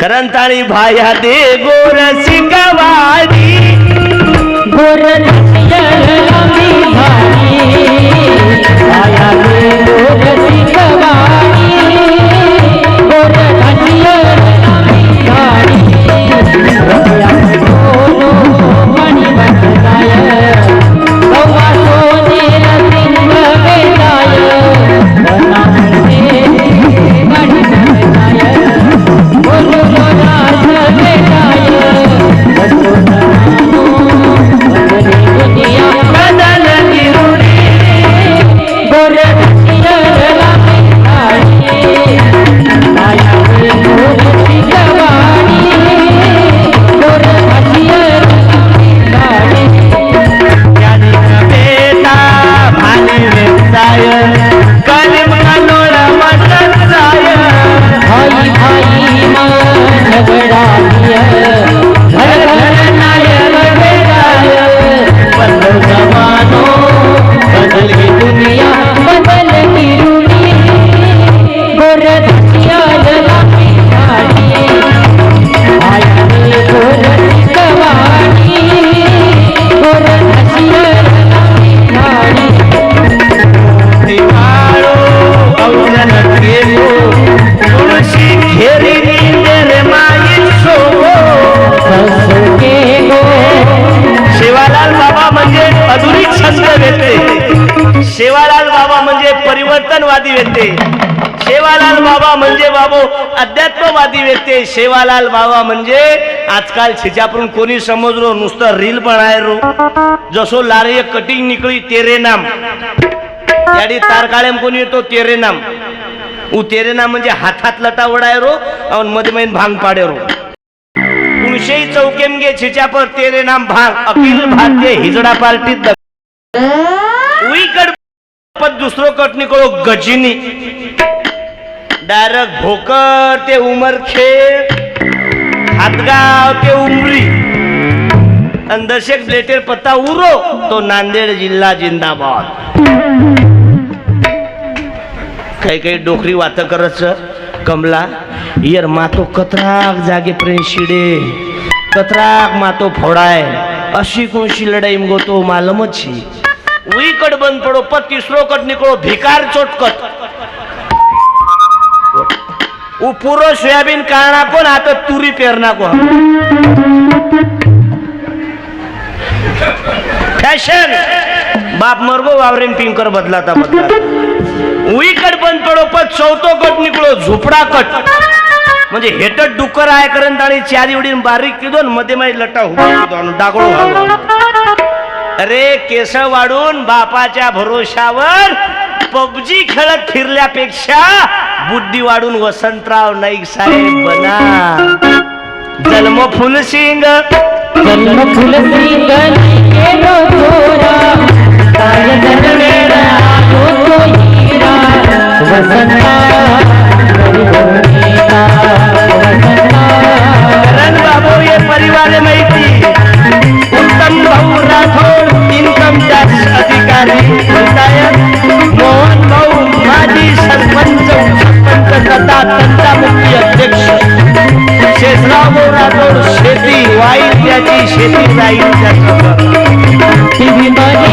करंताळी भाया दे गोर सिंगवाडी गोर भाया दे गोर सिंगवाडी गोर मणि बंधाय गौवा सोनेर सिंह बेटाय मणि बंधाय बोलो राज बेटाय दुनिया बदल गिरुडी गोर शेवालाल बाबा म्हणजे परिवर्तनवादी व्यक्ती, शेवालाल बाबा म्हणजे बाबू अध्यात्मवादी व्यक्ती, शेवालाल बाबा म्हणजे आजकाल छिच्यापरून कोणी समजलो नुसतं रील बनाय रो जसो लारे कटिंग निकली तेरे नाम याडी तार काळ्याम कोणी येतो तेरे नाम उ तेरे नाम म्हणजे हातात लटा उडाय रो और मध्ये मैन भांग पाडे रो कुणशेही चौकेम गे छिच्यापर तेरे नाम भांग अखिल भारतीय हिजडा पार्टीत पद दुसरो कट निकलो गजिनी डायरेक्ट भोकर ते उमरखेड हातगाव ते उमरी अंदरशेक ब्लेटेर पत्ता उरो तो नांदेड जिल्हा जिंदाबाद. काही काही डोकरी वात करच कमला यार मातो कतराक जागे प्रेशिडे कतराक मातो फोडाय अशी कोणशी लढाई मगो तो मालूमच छी उई कट बंद पडो पत तिसरो कट निकलो भिकार चोटकट उ पूरो सोयाबीन काढना कोण आता तुरी पेरना को फॅशन बाप मरगो वावरेन पिंकर बदलाता उई कट बंद पडो पत चौथो कट निकलो झोपडा कट म्हणजे हेटट डुकर आहे करंत आणि चारी उडीन बारीक किदोन मध्ये मध्ये लटा हुबा डागळो घालो. अरे केस वाढून बापाच्या भरोशावर पबजी खेळत फिरल्यापेक्षा बुद्धी वाढून वसंतराव नाईक साहेब बना. जन्म फुलसिंग केलो थोरा काय जनवेरा तो हीरा करण बाबू ये परिवार माहिती उत्तम भाऊ राठोड इन्कम टॅक्स अधिकारी पंचायत मोहन भाऊ माजी सरपंच तथा तंटामुक्ती अध्यक्ष शेषराव भाऊ राठोड शेती वाईट त्याची शेती जाईल टीव्ही मध्ये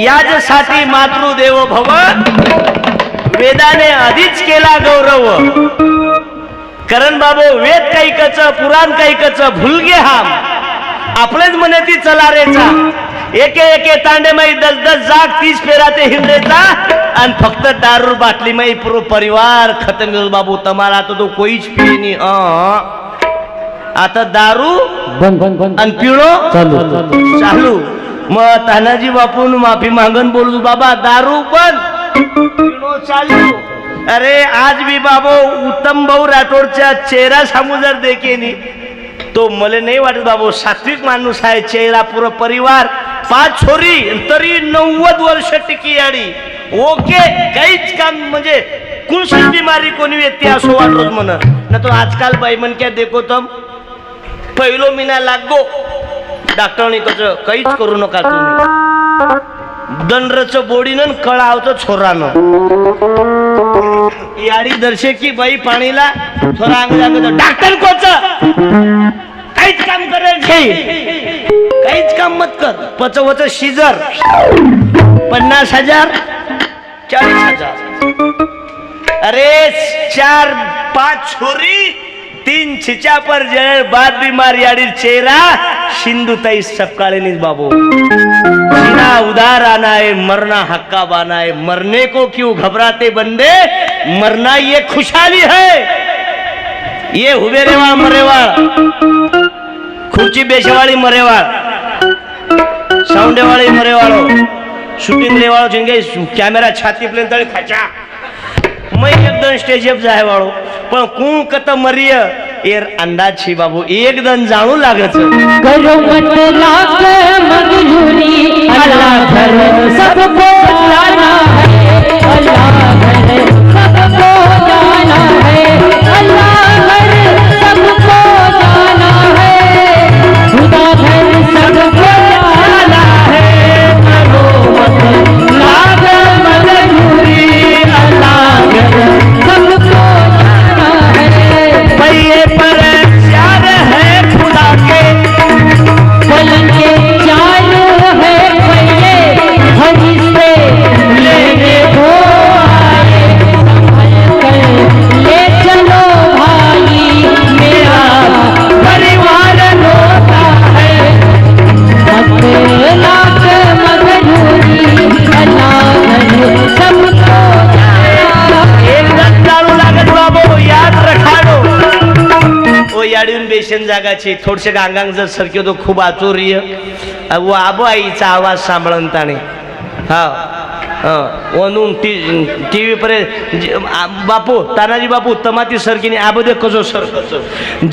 यासाठी मातृदेव भव वेदाने आधीच केला गौरव. करण बाबू वेद कैकच पुराण कैकच भुलगे हाम आपलेच म्हणती चला रेचा एके एके तांडे माई 10-10 जाग 30 फेराते हिंडेचा आणि फक्त दारू बाटली माई पूरो परिवार खतम बाबू तुम्हाला तो कोईच पिणी आता दारू बंद आणि पिणो चालू मग तानाजी बापून माफी मागन बोलू बाबा दारू पण चालू. अरे आज भी बाबो उत्तम भाऊ राठोडचा चेहरा सांगू जर देखेनी तो मला नाही वाटत बाबो सात्विक माणूस आहे. चेहरा पुरा परिवार 5 छोरी तरी 90 वर्ष टिकी आडी ओके काहीच काम म्हणजे कुणसीच बिमारी कोणी व्यक्ती असो वाटत म्हण ना तो आजकाल बाई म्हण क्या देखो तम पहिलो महिना लागो डॉक्टरनी कसं काहीच करू नका तुम्ही दंडरचं बोडीनं कळावचं छोरानं याडी दर्शे की बाई पाणीला थोडा अंग डॉक्टर कोच काहीच काम करेल काहीच काम मत कर पचवच शिजर 50,000 40,000 अरे 4-5 छोरी 3 छिचा पर जड़ बाद बीमार याडी चेहरा सिंधु तई सब काले नहीं बाबू जीना उधार आना है मरना हक्का बाना है मरने को क्यों घबराते बंदे मरना ये खुशहाली है ये हुबेरेवाळ मरेवाळ खुर्ची बेशेवाळी मरेवाळ साउंडेवाळी मरेवाळो शूटिंग रेवाळो जेंगे कॅमेरा छाती प्लेन तळी खाचा मैं एकदम स्टेज अप जाय वाळो पण कू कत मरिय एर अंदाज छी बाबू एकदम जाणू लागच करो मन लाख मजबूरी अल्लाह घर सबको जाना है अल्लाह घर सबको जाना है अल्लाह घर सबको जाना है खुदा घर सबको जाना है करो मन लाख मजबूरी अल्लाह घर सबको जाना है भैये पर प्यार है खुदा के पलंग के चाल है भैये हरी से लेने को आए संभल कर ले चलो भाई मेरा परिवार रोता है मत लाख मजबूरी अल्लाह घर सबको जाना एकदम जाणू लागत बाबू याद रखाडो ओ याडीन बेशन जागाची थोडसे गांगांग जर सरक्यो तो खूप आचोरीय वो आबो आईचा आवाज सांभाळून ताणे हा वनून टीव्ही परे बापू तानाजी बापू तमाती सरकीने आबदे कसो सरकच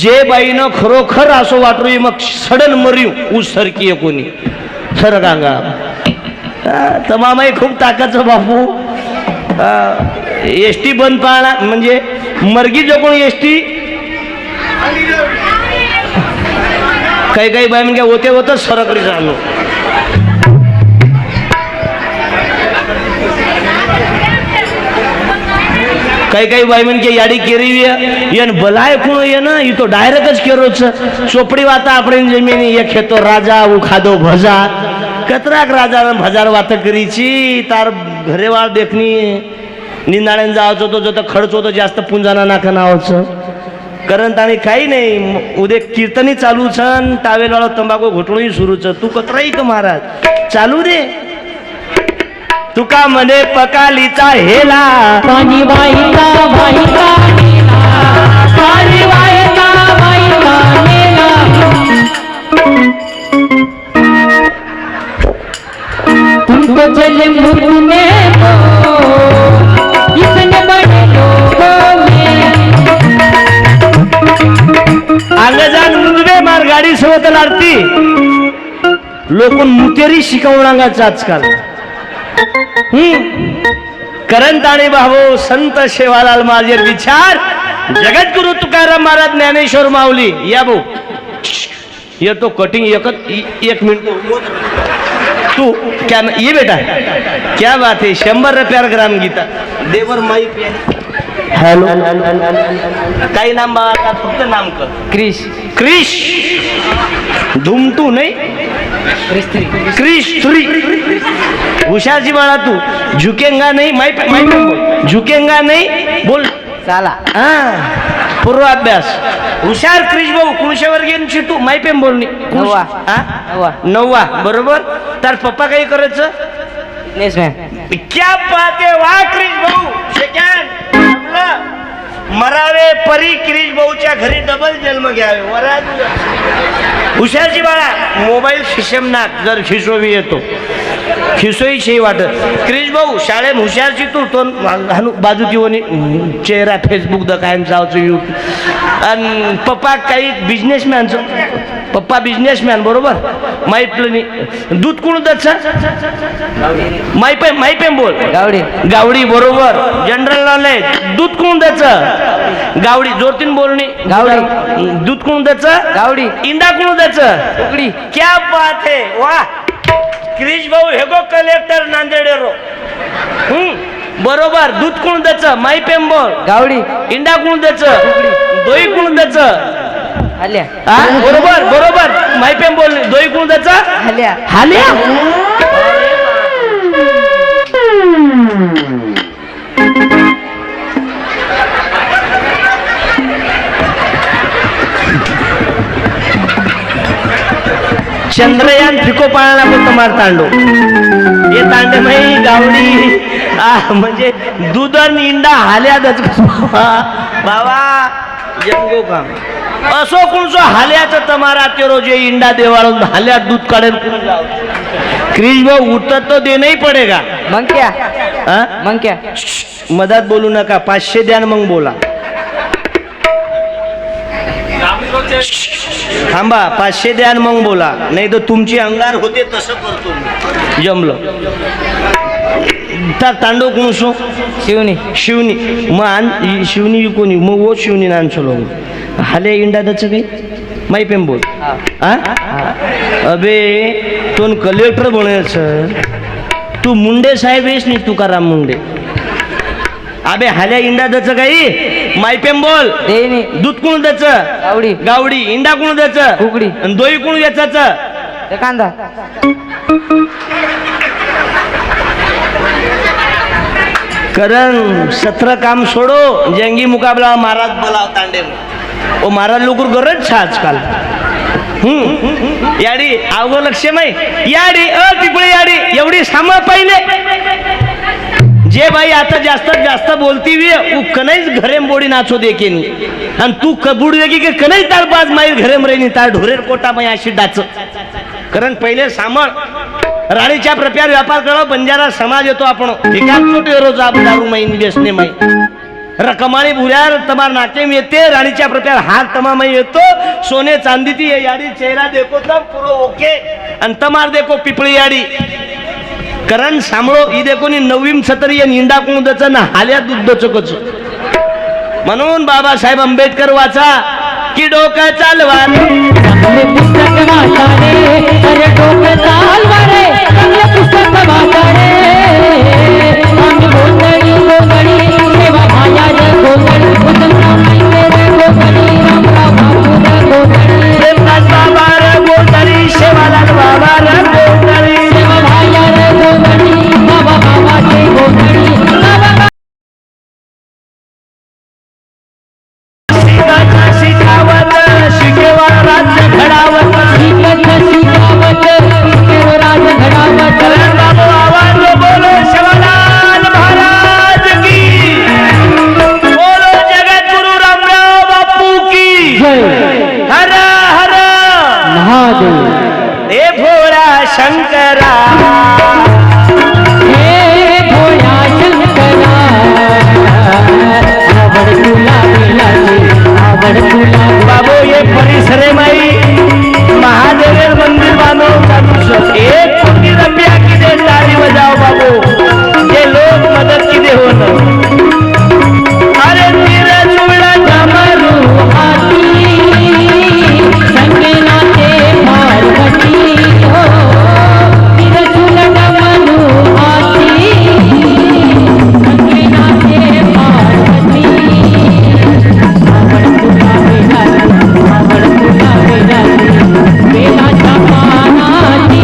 जे बाईनं खरोखर असो वाटरू मग सडन मरियू ऊस सरकी कोणी सर गांगा तमामाई खूप ताकाचं बापू एस टी बंद पाळणा म्हणजे मर्गी जो कोणी एस टी काही काही बाय म्हणजे होते होतच सरकरी जाणू काही बाई म्हणजे याडी केरी येन बलाय कोण ये ना ई तो डायरेक्टच केरोच चोपडी वाता આપણે જમીની એક ખેતો રાજા હું ખાધો ભજા કતરાક રાજા ભજાર વાત કરીची તાર ઘરેવાળ देखनी निंदाळ्यान जावचो तो जो खर्चो तो जास्त पुंजाना नाका नावचं करंत आणि काही नाही उद्या कीर्तनी चालू छन टावेलवाळो तंबाखू घोटणूही सुरूच तू कतराई का महाराज चालू दे तुका मने पकालीचा हेला पाणी वाहिता वाहिता नेला पाणी वाहिता वाहिता नेला तुमको जल मुझने दो इतने बड़े लोगों में अंगजान मुंदे मार गाडी सोबत लाडती लोकून मुतेरी शिकवणांगाच आजकाल करंत आणि भाऊ संत शेवालाल माझे विचार जगद्गुरु तुकाराम महाराज ज्ञानेश्वर माऊली या भाऊ ये तो कटिंग एक मिनट तू क्या ये बेटा क्या बात है 100 रुपया ग्राम गीता देवर माई हेलो काही नाम बाळा फक्त नाम कर क्रिश क्रिश धुमटू नाही क्रिश थ्री हुशारची बाळा तू झुकेंगा नहीं माई बोल झुकेंगा नहीं बोल चला हा पूर्वाभ्यास हुशार क्रिश भाऊ कुणशे वर्गीय तू माई पेम बोलणी नववा. नववा बरोबर तर पप्पा काही करायचं क्या बात है वाह क्रिश भाऊ शेक्यान मरावे परी क्रिश भाऊच्या घरी डबल जन्म घ्यावे वराज हुशारची बाळा मोबाईल शिशम नाक जर शिशोवी येतो खिसोई शे वाटत क्रिश भाऊ शाळे हुशारची तू तो बाजू तिवनी चेहरा फेसबुक द काय जावचं यूट्यूब आणि पप्पा काही बिझनेसमॅनचं पप्पा बिझनेसमॅन बरोबर माहिती दूध कोण द्यायचं माहिती बोल गावडी गावडी बरोबर जनरल नॉलेज दूध कोण द्यायचं गावडी जोरतीन बोलणी गावडी दूध कोण द्यायचं गावडी इंडा कोण द्यायचं उकडी क्या बात है वाह क्रिश भाऊ हेगो कलेक्टर नांदेडेरो बरोबर दूध कोण द्यायचं माई पेंबोल गावडी इंडा कोण द्यायचं दोई कोण द्यायचं आल्या बरोबर बरोबर माई पेंबोल दोई कोण द्यायचं आल्या हाल्या चंद्रयान फिको पाळला पण तुम्हाला तांडो हे तांडे माई गावडी म्हणजे दूध आणि इंडा हाल्यातच बाबा जंगो काम असो कोणसो हाल्याचं तमारा ते रोजे इंडा देवाळून हाल्यात दूध काढेल क्रिश भाऊ उठत तो देणंही पडेगा मग क्या हा मग क्या मधात बोलू नका 500 द्या मग बोला थांबा 500 द्या मग बोला नाही तर तुमची अंगार होते तसं करतो मी. जमलं तर तांडव कोण सो शिवनी शिवनी मग शिवनी कोणी मग वो शिवनी नानचलो हाले इंडा दच काही माही पेम बोल हा अबे तो कलेक्टर बनायचं तू मुंडे साहेब येस नाही तुकाराम मुंडे अबे हाल्या इंडा दच काही माई पेम बोल देनी दूध कोण द्याच गावडी गावडी इंडा कोण द्याच उकडी आणि दोई कोण द्याच कांदा कारण 17 काम सोडो जंगी मुकाबला महाराज बोलाव तांडे ओ महाराज लोक गरज छा आजकाल याडी अवघ लक्ष नाही याडी तिकडे याडी एवढी साम पाहिले जे बाई आता जास्त जास्त बोलती उ कनाईच घरेम बोडी नाचो देकेनी आणि तू कबूड देगी की कनाई तार बाज माई घरेम रेनी तार ढोरेर कोटा माई अशी डाच कारण पहिले सामळ राणीच्या प्रप्यार व्यापार करा बंजारा समाज येतो आपण एकाच रोज दारू माईन व्यसने माई रकमाळी भुऱ्यार तमार नाकेम येते राणीच्या प्रप्यार हार तमामाई येतो सोने चांदी ती याडी चेहरा देखो तर पुरो ओके आणि तमार देखो पिपळी याडी कारण सांभळो ही देखो नी नवीन छतरी निंदा कोण दच ना हाल्या दूध दचकच म्हणून बाबासाहेब आंबेडकर वाचा की डोकं चालवा चांगले पुस्तक वाचा रे अरे डोकं चालवा रे चांगले पुस्तक वाचा रे आम्ही गोंधळी गोंधळी सेवा भाया रे गोंधळी उदंगा माहिती रे गोंधळी रामराव बापू रे गोंधळी प्रेमदास बाबा रे गोंधळी शेवालाल बाबा रे गोंधळी सेवा भाया रे गोंधळी बाबा बाबाचे गोंधळी बाबा शिकावत शिकेवा राज्य घडावत शिकावत शिकेव राज घडावत बाबू आवाज बोलो शिवालाल महाराज की बोलो जगद्गुरु रामराव बापू की जय हर हर महादेव हे भोळा शंकरा हे भोळा शंकरा आवड तुला बेलाची आवड तुला बाबू ये परिसरे माई महादेव मंदिर बांधो चालू एक कोटी रुपया की दे ताली बजाओ बाबू ये लोग मदद की दे हो ना अरे तेरा चूड़ा डमरू हाती संगे नाचे पार्वती हो तिरे चूल डमरू हाती संगे नाचे पार्वती आवड तुला बेलाची बेलाच्या पानाची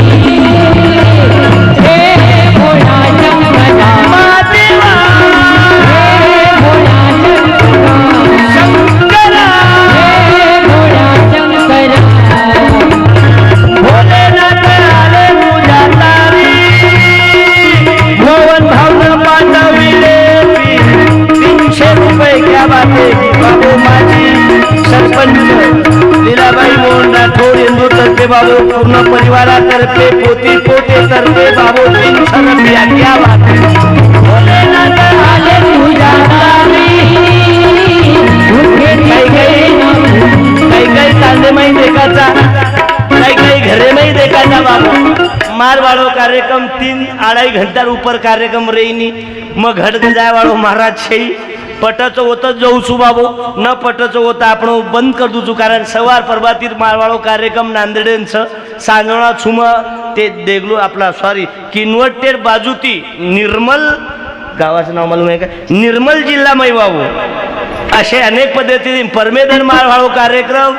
हे भोळा शंकरा महादेवा हे भोळा शंकरा शंकरा हे भोळा शंकरा भोलेनाथ आले पूजा तारी मोहन भावना पाठविले 300 रुपये क्या बाते बाबू माझी सरपंच लीलाबाई मोहन राठोड इंदूर तर्फे बाबू पूर्ण परिवारातर्फे पोती पोटे तर्फे बाबू 300 रुपया क्या बात है भोलेनाथ आले तुझ्या दारी काही कांदे माही देखाचा काही घरे माही देखाचा बाबू मार वाळो कार्यक्रम 3-2.5 घंटा ऊपर कार्यक्रम रेनी मग घट जाय वाळो महाराज छई पटाचं होतं जाऊ छु बाबू न पटाचं होतं आपण बंद कर दूचू कारण सवार परवातीत मारवाळो कार्यक्रम नांदेडेंचं सांजोळा छुम ते देगलू आपला सॉरी किनवटेड बाजूती निर्मल गावाचं नाव मालूम आहे का निर्मल जिल्हा मै बाबू असे अनेक पद्धतीने परमेदन मारवाळो कार्यक्रम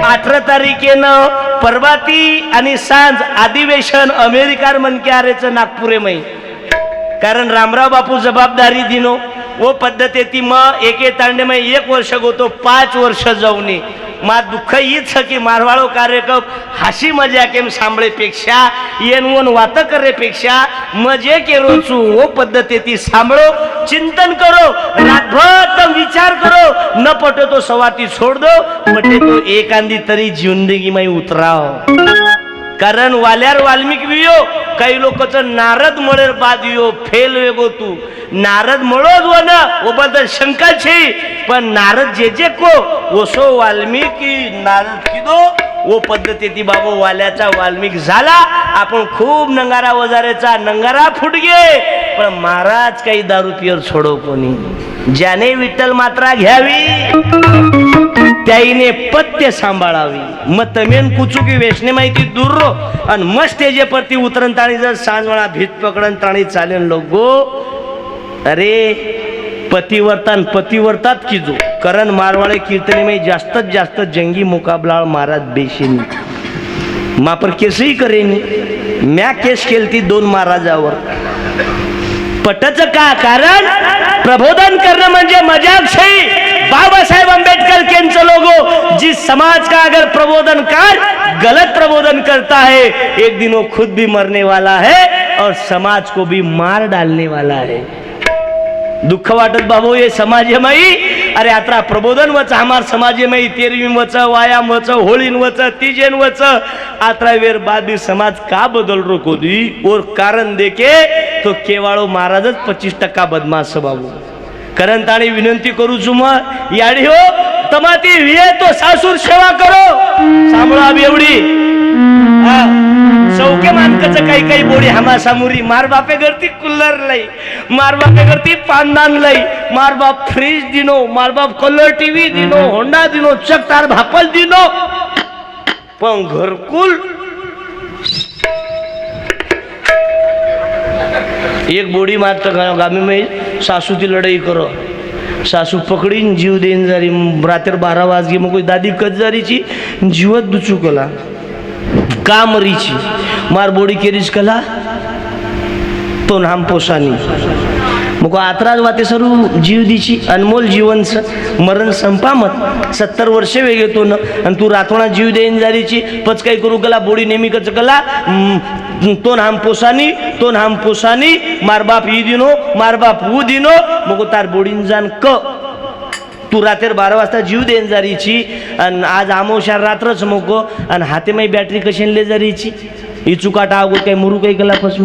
18 तारखेनं परवाती आणि सांज अधिवेशन अमेरिकार मनके आरेचं नागपुरे मै कारण रामराव बापू जबाबदारी दिनो वो पद्धती ती मग एके तांडे में 1 वर्ष गोतो 5 वर्ष जाऊनी मा दुःख हीच की मारवाळो कार्यक्रम हाशी मजा केम सांभळेपेक्षा येनवन वात करेपेक्षा मजे के रोचू वो पद्धती ती सांभळो चिंतन करो रातभर विचार करो न पटे तो सवाती छोड़ दो पटे तो एकांदी तरी जिंदगी में उतराव कारण वाल्यार वाल्मिक वियो काही लोकचं नारद मळेर बाद वियो फेल वेगो तू नारद मळोच व ना वो बदल शंका छे पण नारद जे को ओसो वाल्मिकी नारद किदो वो पद्धती ती बाबू वाल्याचा वाल्मिक झाला आपण खूप नंगारा वजारेचा नंगारा फुटगे पण महाराज काही दारू पियर छोडो कोणी ज्याने विठ्ठल मात्रा घ्यावी त्याईने पत्य सांभाळावी मग तमेन कुचुकी वेशने माहिती दूर रो आणि मग स्टेजे परती उतरण ताणी जर सांजवळा भीत पकडन ताणी चालेन लोगो अरे पतिवर्तात कीजो करण मारवाड़े कीर्तने में जास्त जंगी मुकाबला महाराज बेशीनी मा पर केसही करेनी म्या केस केलती 2 महाराजावर पटच का कारण प्रबोधन करणं म्हणजे मजाक छई बाबासाहेब अंबेडकर केंचं लोगो जिस समाज का अगर प्रबोधन कर गलत प्रबोधन करता है एक दिन वो खुद भी मरने वाला है और समाज को भी मार डालने वाला है दुःख वाटत बाबू ये समाज में अरे आता प्रबोधन वच हमार समाज में 13वीं वच वायाम वच होळीन वच तीजेन वच आत्रा वेर बाद भी समाज का बदल रो कोदी और कारण देके तो केवाळो महाराजच 25% बदमाश बाबू कारण ताणी विनंती करू जुम याडी हो तमाती विये तो सासूर सेवा करो सांभळा एवढी चौके मानकच काही बोडी हमा सामुरी मार बापे करती कूलर लई मार बापे करती पानदान लई मार बाप फ्रीज दिनो मार बाप कलर टीव्ही दिनो होंडा दिनो चकतार भापल दिनो पण घरकुल एक बोडी मारत गामी में सासू ती लढाई करो सासू पकडीन जीव देईन जारी रात्र 12 वाजगे मग कोई दादी कजारीची जीवत दुचुकला का मरीची मार बोडी केरीच कला तो नाम पोसानी मग आत्राज वाते सरू जीव दिची अनमोल जीवन मरण संपामत 70 वर्ष वेग येतो न आणि तू रातोणा जीव देईन जारीची पच काही करू गला बोडी नेहमी कच कला तो नाम पोसानी मार बाप ई दिनो मार बाप ऊ दिनो मग तार बोडीन जान क तू रात्र 12 वाजता जीव देन जारीची आणि आज आमोशार रात्रच मोको आणि हाते माई बॅटरी कशी ले जारीची ही चुकाटा आगो काही मुरू काही कला फसू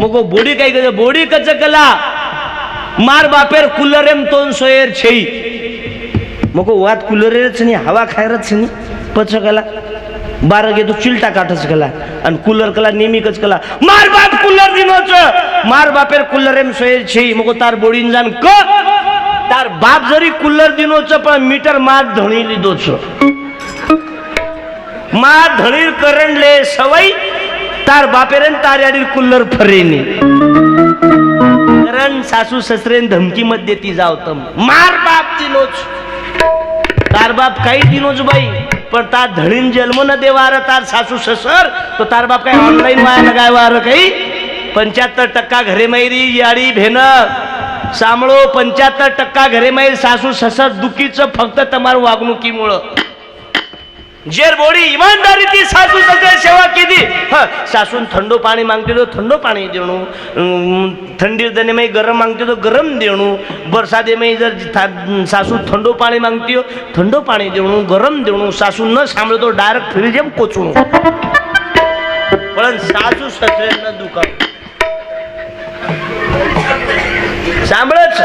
मग बोडी काही कच बोडी कच कला मार बापेर कूलरेम तोन सोयर छई मग वात कूलरेच नाही हवा खायरच नाही पच कला 12 गे तो चिलटा काटच कला आणि कूलर कला नेहमीकच कला मार बाप कूलर दिनोच मार बापेर कूलरेम सोयर छई मग तार बोडीन जान क तार बाप जरी कूलर दिनोच पण मीटर मार धणी लिदोच मार धणीर करंडले सवय तार बापेरन तार याडीर कूलर फरेनी कारण सासू ससरेन धमकी मध्ये ती जावतम मार बाप दिनोच तार बाप काही दिनोच बाई पण तार धडीन जन्म न देवार तार सासू ससर तो तार बाप काही ऑनलाईन वाया लगायवार काही 75% घरे मैरी याडी भेन सांभळो 75% घरे मैर सासू ससर दुखीचं फक्त तमार वागणुकीमुळं जेर बोडी ईमानदारी ती सासू सगळे सेवा केली सासून थंडो पाणी मागते तो थंडो पाणी देणू थंडी देणे में गरम मागते तो गरम देणू बरसाते में जर सासू थंडो पाणी मागते थंडो पाणी देणू गरम देणू सासू न सांभळतो डायरेक्ट फ्रीजम कोचणू पण सासू ससऱ्यांना दुखा सांभळच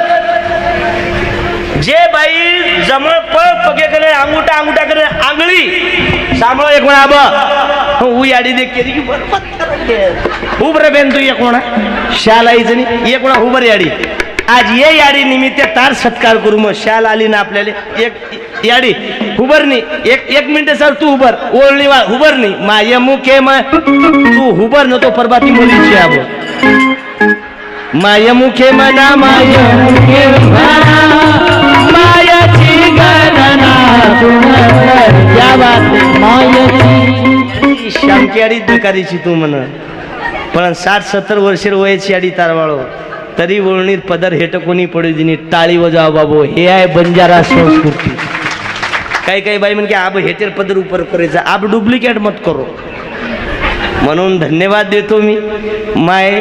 जे बाई जमळ पळ पगे करे अंगुठा अंगुठा करे आंगळी सांभळ एक म्हणा बा ऊ याडी देख केली की बरोबर उबर बेन तू एक म्हणा शाल आईच नाही एक म्हणा उबर याडी आज ये याडी निमित्त तार सत्कार करू मग शाल आली ना आपल्याला एक याडी उबर नाही एक मिनिट सर तू उबर ओळणी उबर नाही माय मुखे मग तू उबर न तो परबाती मुलीची आब माय मुखे मना माय मुखे मायाची गणना क्या बात मायाची श्यामची आडी दुकारीची तू म्हण पण 60-70 वर्ष वयाची आडी तारवाळो तरी वळणीर पदर हेट कोणी पडू दिनी टाळी वजाव बाबो हे आहे बंजारा संस्कृती काही काही बाई म्हणजे आब हेटेर पदर उपर करायचा आब डुप्लिकेट मत करो म्हणून धन्यवाद देतो मी माय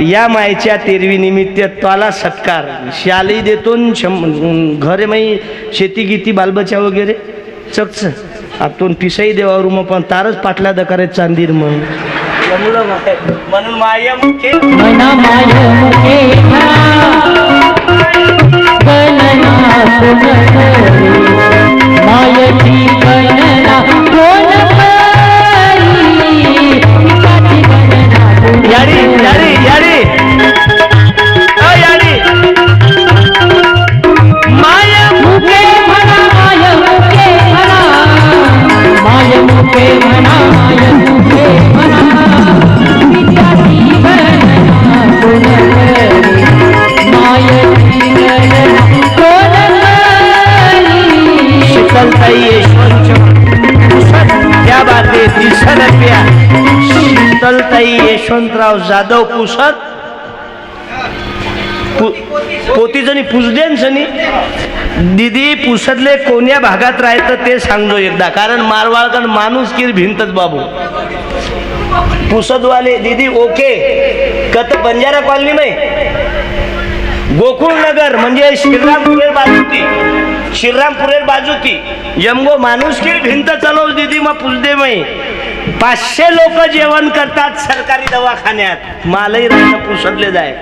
या मायच्या तेरवी निमित्त त्याला सत्कार शाली देतो घरे माई शेती गीती बालबचा वगैरे चकच आपण पिसाई देवा रूम पण तारच पाटला दकारे चांदीर म्हणून माया मुखे मना माय मुखे मायची गणना कोण याडी याडी याडी याडी माय मुखे म्हणा माय मुखे म्हणा माय मुखे म्हणा माय मुखे म्हणा विद्यार्थी गणना कोण करी मायची गणना कोण करी शीतलताई यशवंत क्या बात है 300 रुपया शीतलताई यशवंतराव जाधव पुसत पोती जणी पुसदेन सनी दीदी पुसतले कोण्या भागात राहतं ते सांगतो एकदा कारण मारवाळकन माणूस किर भिंतच बाबू पुसतवाले दीदी ओके कत बंजारा कॉलनी में गोकुळ नगर म्हणजे श्रीरामपुरेर बाजू ती यमगो माणूस की भिंत चालव दीदी मग पुजदे मई 500 लोक जेवण करतात सरकारी दवाखान्यात मालही राहणं पुसतले जाय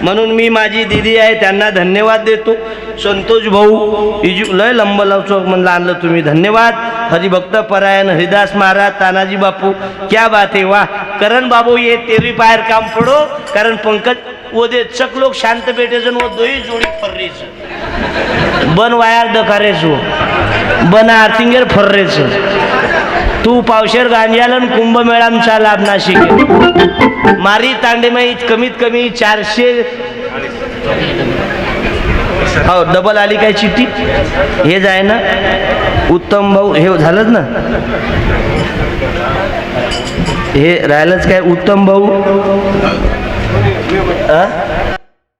म्हणून मी माझी दीदी आहे त्यांना धन्यवाद देतो संतोष भाऊ लय लंब लावचो म्हणलं आणलं तुम्ही धन्यवाद हरिभक्त परायण हरिदास महाराज तानाजी बापू क्या बात है वाह करण बाबू ये तेरी पायर काम पडो कारण पंकज वो दे चक लोग शांत बैठे जन वो दोही जोड़ी फर्रेच बन वायर दकारेच वो बन आरतिंगेर फर्रेच तू पावशेर गांजालन कुंभमेळांचा लाभ नाशिक मारी तांडे में कमीत कमी 400 हो डबल आली काय चिठ्ठी हे जाय ना उत्तम भाऊ हे झालंच ना हे राहिलंच काय उत्तम भाऊ